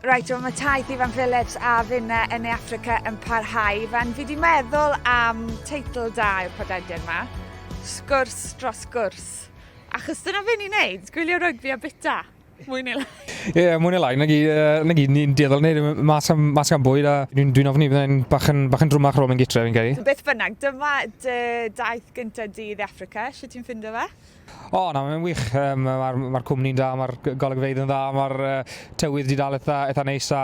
Right, mae taith Ifan Phillips a finna yn Affrica yn parhau. Fan fi wedi meddwl am teitl da i'r podlediad yma. Sgwrs dros gwrs. Achos dyna fe ni'n neud, gwylio rygbi a bita. Mwy neu lai. Ie, mwy neu lai. Na gyd ni'n dieddol wneud mas gan bwyd a dwi'n ofni byddai'n bach yn drwmach rôl yn gytre fi'n cael. Beth bynnag, dyma dy daith gyntaf dydd Affrica. Sut ti'n ffindo fe? Na, mae'n wych. Mae'r cwmni'n da, mae'r golygfeydd yn dda, mae'r tywydd wedi dal eitha neis a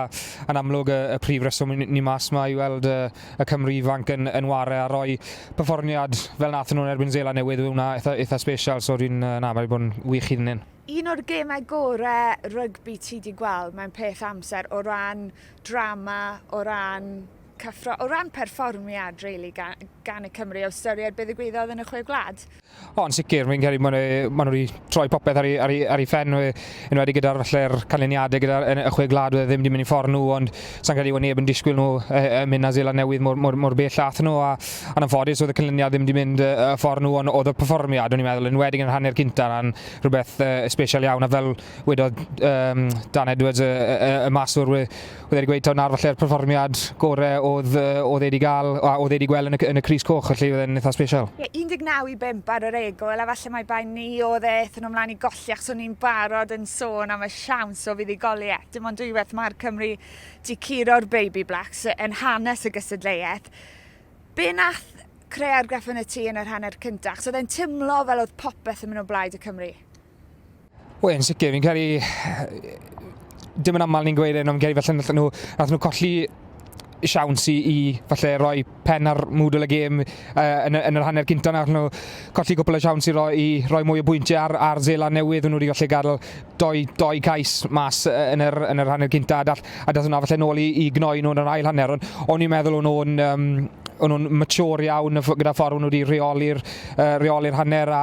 yn amlwg y prif reswm ni mas yma i weld y Cymru ifanc yn ware a roi perfformiad fel nath nhw'n erbyn Seland Newydd hwnna eitha special, so mae'n bod yn wych hyd yn un. Un o'r gemau gorau rygbi ti wedi gweld mewn peth amser o ran drama, o ran cyffro, o ran perfformiad really, gan y Cymru o ystyried beth ddigwyddodd yn y chwe gwlad? Yn sicr, mi'n cael maen nhw wedi troi popeth ar ei phen enwedig gyda'r falle'r canlyniadau gyda'r y chwe gwlad oedd ddim wedi mynd i ffordd nhw, ond sa'n cael ei neb yn disgwyl nhw mynd â Seland Newydd mor bell llath nhw a yn anffodus oedd y canlyniad ddim wedi mynd y ffordd nhw, ond oedd y perfformiad o'n i'n meddwl enwedig yn hanner cynta yn rhywbeth special iawn a fel wedodd Dan Edwards y maswr oedd wedi gweud tawn falle'r perfformiad gorau oedd wedi gael a oedd wedi gweld yn y Crys Coch, felly oedd e'n eitha special. 19-5 ar yr egol, a falle mai bai ni oedd eithon nhw ymlaen i golli achos o'n ni'n barod yn sôn am y siawns o fuddugoliaeth. Dim ond dwywaith mae'r Cymru di curo'r Baby Blacks yn hanes y gystadleuaeth. Be nath creu argraff yn y tŷ yn yr hanner cyntaf? So oedd e'n timlo fel oedd popeth yn mynd o blaid y Cymru? Yn sicr, fi'n cael dim yn aml ni'n gweud ond fi'n cael nath nhw colli siawns i falle roi pen ar mwdl y gêm yn yr hanner cynta nath nhw colli gwbl o siawns i roi mwy o bwyntiau ar Seland Newydd. Nhw wedi gallu gadael doi cais mas yn yr hanner cynta a dath hwnna falle nôl i gnoi nhw yn yr ail hanner. O'n i'n meddwl o'n nhw'n mature iawn gyda ffordd o'n nhw wedi reoli'r hanner a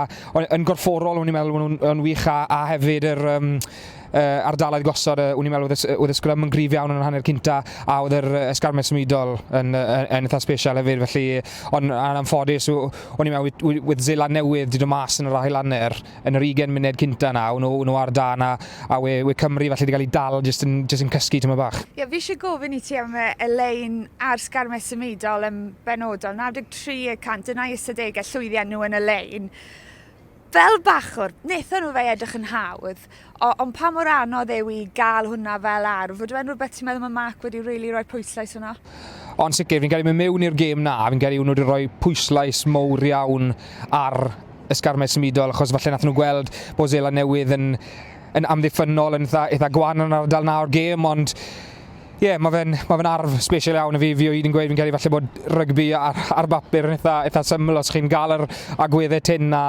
yn gorfforol o'n i'n meddwl o'n nhw'n wych a hefyd ardalaeth gosod, o'n i'n meddwl oedd y sgrym yn gryf iawn yn yr hanner cynta a oedd yr ysgarmes symudol yn eitha special hefyd, felly ond yn anffodus o'n i'n meddwl with Seland Newydd wedi dod mas yn yr ail hanner yn yr 20 munud cynta na, o'n nhw ar dan a we Cymru felly wedi cael ei dal jyst yn cysgu tyma bach. Ie, fi eisiau gofyn i ti am y lein a'r sgarmes symudol yn benodol, 93%, yna 70 llwyddiant nhw yn y lein. Fel bachwr, wnaethon nhw fe edrych yn hawdd, ond pa mor anodd yw i gael hwnna fel arf? Fod yn rhywbeth ti'n meddwl mae Mark wedi rhoi pwyslais hwnna? Ond sicr, fi'n cael ei mewn i'r gêm na, fi'n cael ei wedi rhoi pwyslais mowr iawn ar ysgarmes symudol, achos falle nath nhw gweld bod Seland Newydd yn amddiffynol yn eitha gwan yn ardal na o'r gêm, ond ie, mae fe'n arf special iawn a fi o hyd yn gweud fi'n cael ei falle bod rygbi ar bapur yn eitha syml os chi'n gael yr agweddau tyn na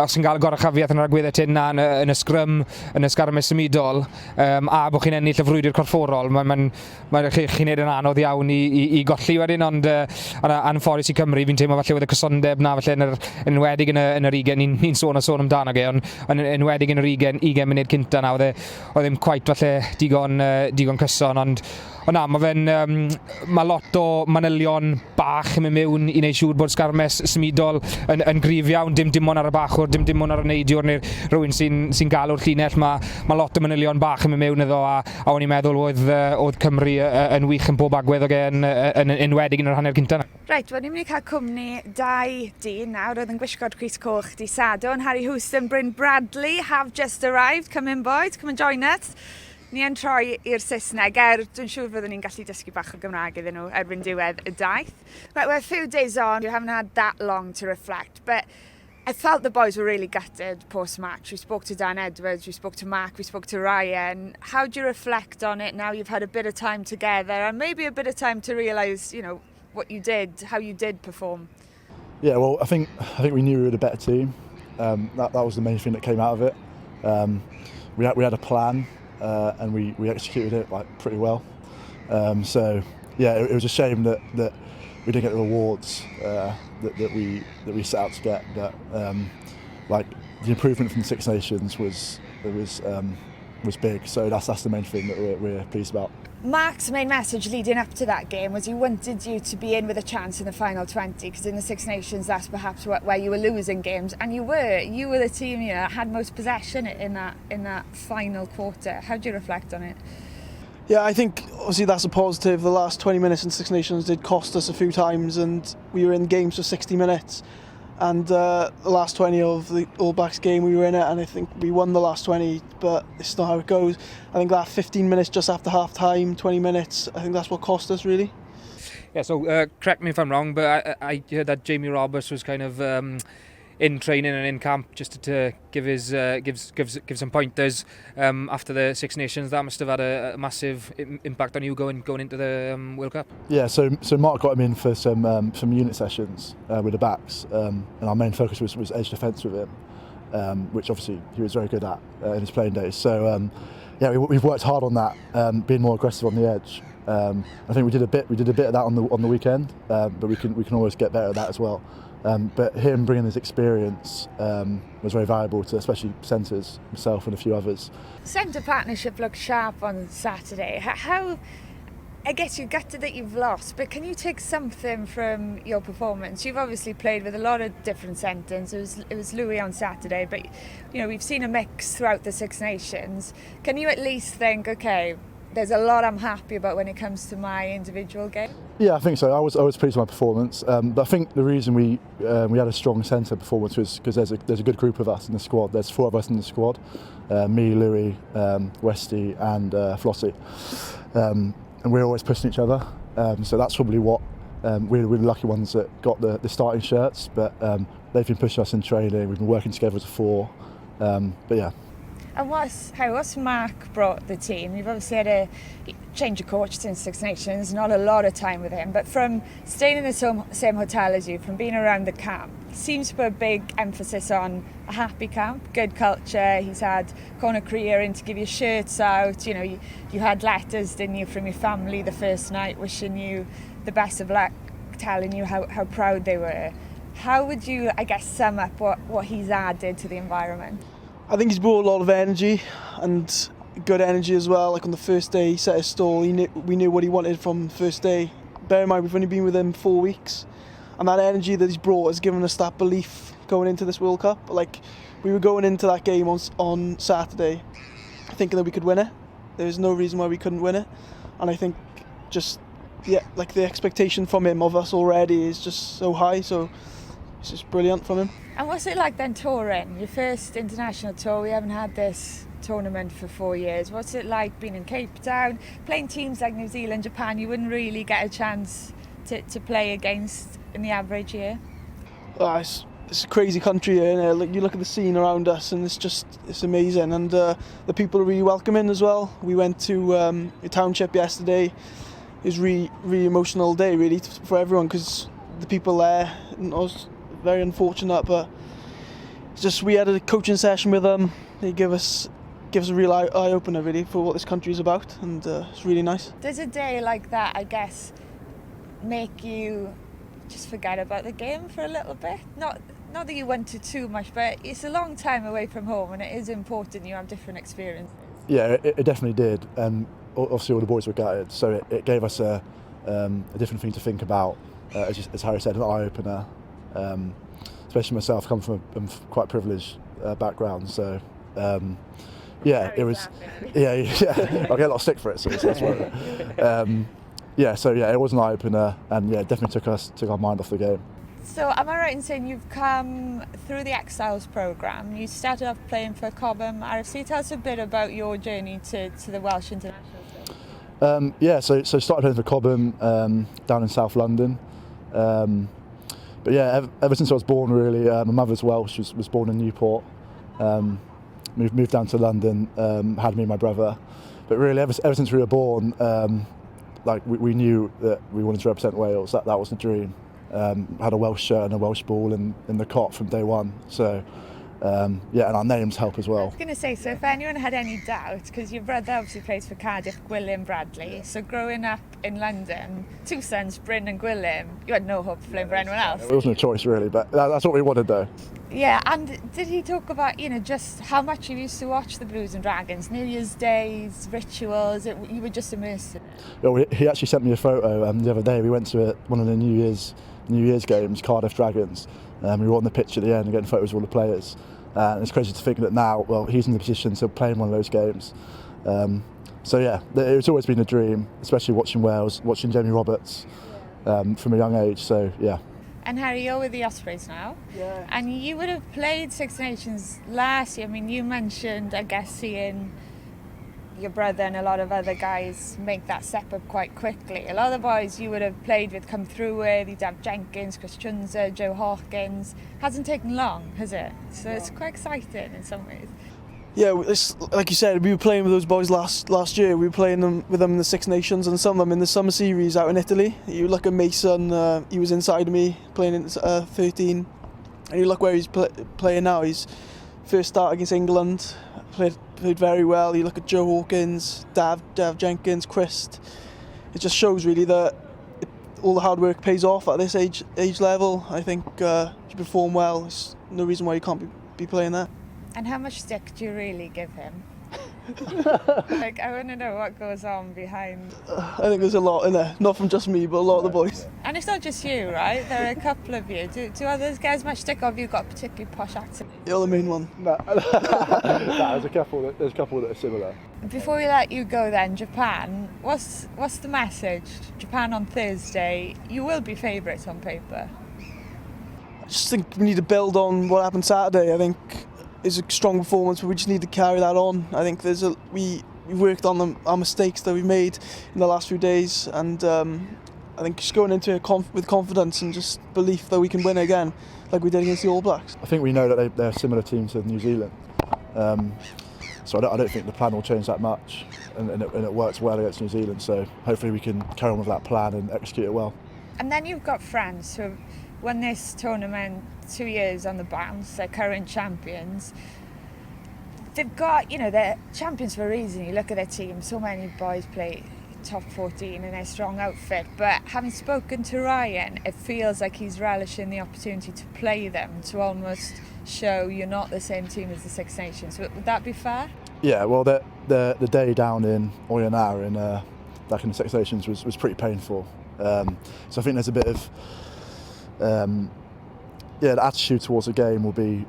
os chi'n gael y goruchafiaeth yn yr agweddau tyn na yn y sgrym, yn y sgarmes symudol a bod chi'n ennill y frwydr corfforol, chi'n neud yn anodd iawn i golli wedyn, ond anffodus i Cymru fi'n teimlo falle oedd y cysondeb na falle yn enwedig yn yr 20 ni'n sôn amdano ge, ond yn enwedig yn yr 20 munud cynta na oedd ddim cweit falle digon cyson, ond na, mae lot o manylion bach yn mynd mewn i wneud siŵr bod sgarmes symudol yn gryf iawn, dim ond ar y bachwr, dim ond ar y neidiwr neu rhywun sy'n galw'r llinell, mae lot o manylion bach yn mynd mewn iddo a o'n i'n meddwl oedd Cymru yn wych yn bob agwedd o gen yn enwedig yn yr hanner cynta. Reit, wel ni'n mynd i cael cwmni 2 dyn nawr oedd yn gwisgo'r Crys Coch di Sadwrn. Harri and Bryn Bradley have just arrived. Come in boys, come and join us. Ni yn troi i'r Saesneg, dwi'n siŵr fyddwn ni'n gallu dysgu bach o Gymraeg iddyn nhw erbyn diwedd y daith. Right, we're a few days on, you haven't had that long to reflect, but I felt the boys were really gutted post-match. We spoke to Dan Edwards, we spoke to Mark, we spoke to Ryan. How do you reflect on it now you've had a bit of time together and maybe a bit of time to realise, what you did, how you did perform? Yeah, well, I think we knew we were the better team. That was the main thing that came out of it. We had a plan. And we executed it pretty well. So yeah, it was a shame that we didn't get the rewards that we set out to get. But the improvement from the Six Nations was big. So that's the main thing that we're pleased about. Mark's main message leading up to that game was he wanted you to be in with a chance in the final 20 because in the Six Nations that's perhaps where you were losing games, and you were the team that had most possession in that final quarter. How do you reflect on it? Yeah, I think obviously that's a positive. The last 20 minutes in Six Nations did cost us a few times, and we were in games for 60 minutes. And the last 20 of the All Blacks game, we were in it, and I think we won the last 20, but it's not how it goes. I think that 15 minutes just after half time, 20 minutes, I think that's what cost us really. Yeah, so correct me if I'm wrong, but I heard that Jamie Roberts was kind of in training and in camp just to give his give some pointers after the Six Nations. That must have had a massive impact on you going into the World Cup. Yeah, so Mark got him in for some unit sessions with the backs, and our main focus was edge defence with him, which obviously he was very good at in his playing days. So yeah, we've worked hard on that, being more aggressive on the edge. I think we did a bit of that on the weekend, but we can always get better at that as well. But him bringing his experience was very valuable to especially centres, himself and a few others. Centre partnership looked sharp on Saturday. How, I guess you're gutted that you've lost, but can you take something from your performance? You've obviously played with a lot of different centres. It was Louis on Saturday, but you know we've seen a mix throughout the Six Nations. Can you at least think, okay, there's a lot I'm happy about when it comes to my individual game? Yeah, I think so. I was pleased with my performance, but I think the reason we had a strong centre performance was because there's a good group of us in the squad. There's 4 of us in the squad: me, Louis, Westy, and Flossie, and we're always pushing each other. So that's probably what we're the lucky ones that got the starting shirts. But they've been pushing us in training. We've been working together as a 4. But yeah. And what's Mark brought the team? You've obviously had a change of coach since Six Nations, not a lot of time with him, but from staying in the same hotel as you, from being around the camp, seems to put a big emphasis on a happy camp, good culture. He's had Conor Creer in to give you shirts out. You know, you had letters, didn't you, from your family the first night, wishing you the best of luck, telling you how proud they were. How would you, I guess, sum up what he's added to the environment? I think he's brought a lot of energy, and good energy as well. Like on the first day he set his stall, we knew what he wanted from the first day. Bear in mind we've only been with him 4 weeks, and that energy that he's brought has given us that belief going into this World Cup. Like we were going into that game on Saturday thinking that we could win it. There was no reason why we couldn't win it, and I think just like the expectation from him of us already is just so high, so it's just brilliant from him. And what's it like then touring? Your first international tour, we haven't had this tournament for 4 years. What's it like being in Cape Town, playing teams like New Zealand, Japan you wouldn't really get a chance to play against in the average year? It's a crazy country here, isn't it? Like you look at the scene around us and it's amazing, and the people are really welcoming as well. We went to a township yesterday. It was a really emotional day really for everyone because the people there, and I was very unfortunate, but it's just we had a coaching session with them. They give us a real eye opener really for what this country is about, and it's really nice. Does a day like that, I guess, make you just forget about the game for a little bit? Not that you want to too much, but it's a long time away from home, and it is important you have different experiences. Yeah, it definitely did. Obviously all the boys were gutted, so it gave us a different thing to think about. As Harri said, an eye opener. Especially myself, I come from a quite privileged background, so yeah, it was. Yeah, I get a lot of stick for it, so that's why. It was an eye opener, and yeah, it definitely took our mind off the game. So am I right in saying you've come through the Exiles programme? You started off playing for Cobham RFC. Tell us a bit about your journey to the Welsh international team. So started playing for Cobham down in South London. But yeah, ever since I was born really, my mother's Welsh, was born in Newport, moved down to London, had me and my brother. But really ever since we were born, we knew that we wanted to represent Wales, that was the dream. Had a Welsh shirt and a Welsh ball in the cot from day one, so and our names help as well. I was going to say, so if anyone had any doubt, because your brother obviously plays for Cardiff, Gwilym Bradley, so growing up in London, 2 sons, Bryn and Gwilym, you had no hope of playing for anyone else. It wasn't a choice really, but that's what we wanted though. Yeah, and did he talk about, just how much you used to watch the Blues and Dragons, New Year's Days, rituals, you were just immersed in it? Well, he actually sent me a photo the other day. We went to one of the New Year's games, Cardiff Dragons. We were on the pitch at the end and getting photos of all the players. And it's crazy to think that now, well, he's in the position to play in one of those games. So yeah, it's always been a dream, especially watching Wales, watching Jamie Roberts from a young age. So yeah. And Harri, you're with the Ospreys now. Yeah. And you would have played Six Nations last year. I mean, you mentioned, I guess, seeing your brother and a lot of other guys make that step up quite quickly. A lot of the boys you would have played with, come through with, you'd have Jenkins, Chris Chunza, Joe Hawkins. Hasn't taken long, has it? So it's quite exciting in some ways. Yeah, like you said, we were playing with those boys last year. We were playing with them in the Six Nations and some of them in the summer series out in Italy. You look at Mason, he was inside of me playing in 13. And you look where he's playing now. He's first start against England, played very well. You look at Joe Hawkins, Dav Jenkins, Chris. It just shows really that all the hard work pays off at this age level. I think if you perform well, there's no reason why you can't be playing there. And how much stick do you really give him? Like, I want to know what goes on behind. I think there's a lot in there, not from just me, but a lot of the boys. And it's not just you, right? There are a couple of you. Do others get as much stick, or have you got a particularly posh accent? You're the main one. No, there's a couple that are similar. Before we let you go then, Japan, what's the message? Japan on Thursday, you will be favourites on paper. I just think we need to build on what happened Saturday. I think it's a strong performance, but we just need to carry that on. I think we worked on our mistakes that we made in the last few days, and I think just going into it with confidence and just belief that we can win again, like we did against the All Blacks. I think we know that they're a similar team to New Zealand, so I don't think the plan will change that much, and it works well against New Zealand. So hopefully we can carry on with that plan and execute it well. And then you've got France, who won this tournament 2 years on the bounce. They're current champions. They've got, they're champions for a reason. You look at their team, so many boys play top 14 in their strong outfit. But having spoken to Ryan, it feels like he's relishing the opportunity to play them, to almost show you're not the same team as the Six Nations. Would that be fair? Yeah, well, the day down in Oyonnax back in the Six Nations was pretty painful. So I think there's a bit of the attitude towards the game we'll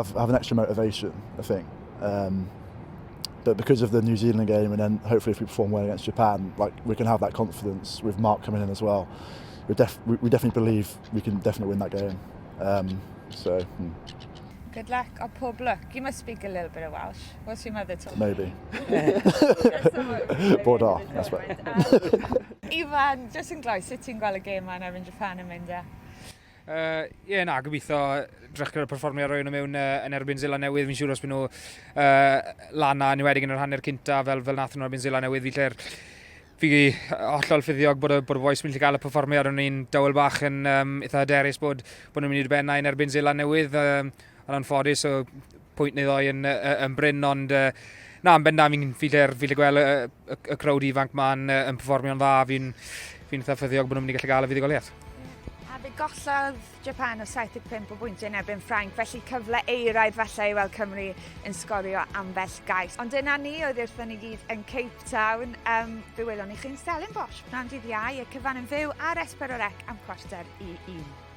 have an extra motivation, I think. But because of the New Zealand game, and then hopefully if we perform well against Japan, like, we can have that confidence with Mark coming in as well. We definitely believe we can definitely win that game. Good luck or pob luck. You must speak a little bit of Welsh. What's your mother tongue? Maybe. Bordeaux, that's right. Ifan, just yn gloi, sut ti'n gweld y gêm yma erbyn Japan yn mynd e? Gobeithio drych gyda'r perfformio rwy'n mewn yn erbyn Zela Newydd. Fi'n siŵr os byd nhw lana yn ywedig yn yr hanner cynta fel nath nhw erbyn Zela Newydd. Fi hollol ffyddiog bod y boes mynd i gael y perfformio ar nhw'n dywel bach yn eitha hyderus bod nhw'n mynd i'r benna yn erbyn Zela Newydd. Yn anffodus, so pwynt neu ddoi yn Bryn, ond yn benda fi'n ffili gweld y crowd ifanc ma'n yn perfformio'n dda. Fi'n eitha ffyddiog bod nhw'n mynd i gallu gael y fuddugoliaeth. A fe gollodd Japan o 75 o bwyntiau yn erbyn Ffrainc, felly cyfle eiraidd falle i weld Cymru yn sgorio ambell gais. Ond dyna ni, oedd wrthyn ni gyd yn Cape Town. Fe welwn i chi'n Stellenbosch. Pnawn dydd Iau, y cyfan yn fyw ar S4C am 1:45.